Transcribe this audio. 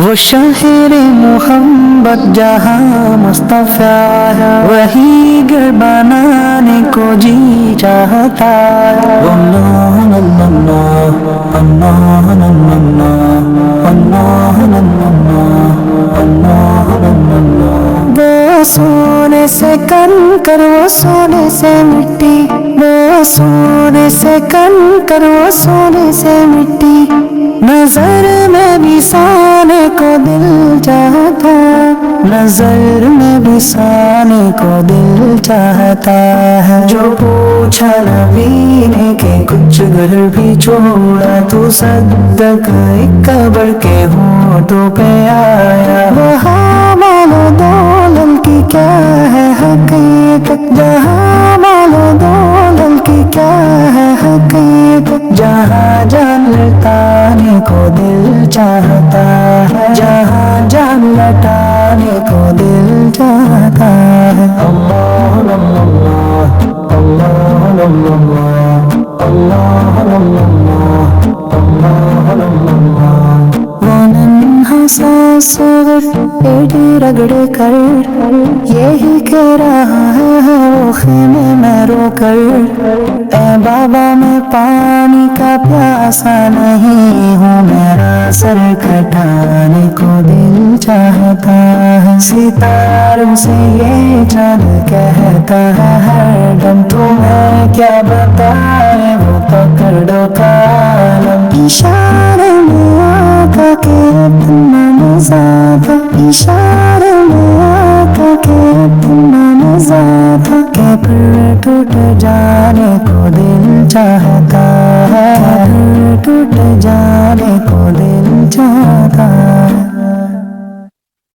وہ شہر محبت جہاں مصطفیٰ ہے، وہی گھر بنانے کو جی چاہتا ہے۔ اللہ اللہ اللہ اللہ اللہ اللہ اللہ اللہ۔ وہ سونے سے کنکر، وہ سونے سے مٹی، وہ سونے سے کنکر، وہ سونے سے مٹی، نظر میں بھی سانے کو دل چاہتا، نظر میں بھی سانے کو دل چاہتا ہے۔ جو پوچھا نبی نے کہ کچھ گھر بھی چھوڑا، تو صدق ایک قبر کے ہونٹوں پہ آیا۔ وہاں مال و دولت کی کیا ہے حقیقت، جہاں مال و دولت کی کیا ہے حقیقت، جہاں جان لٹانے کو دل چاہتا ہے، جہاں جان لٹانے کو دل چاہتا ہے۔ اللہ اللہ اللہ اللہ اللہ اللہ اللہ۔ وہ ننھا سا صغر پیٹی رگڑ کر یہی کہہ رہا ہے وہ خیمے میں رو کر، اے بابا میں پانی کا پیاسا نہیں ہوں، میرا سر کٹانے کو دل چاہتا ہے۔ ستاروں سے یہ چاند کہتا ہے ہر دم، تمہیں کیا بتائے وہ پکڑ دو کالم، اشارے میں آقا کے اپنا مزہ تھا، اشارے میں آقا کے اپنا مزہ تھا، کہ پھر ٹوٹ جانے کو دل چاہتا ہے، پھر ٹوٹ جانے کو دل چاہتا ہے۔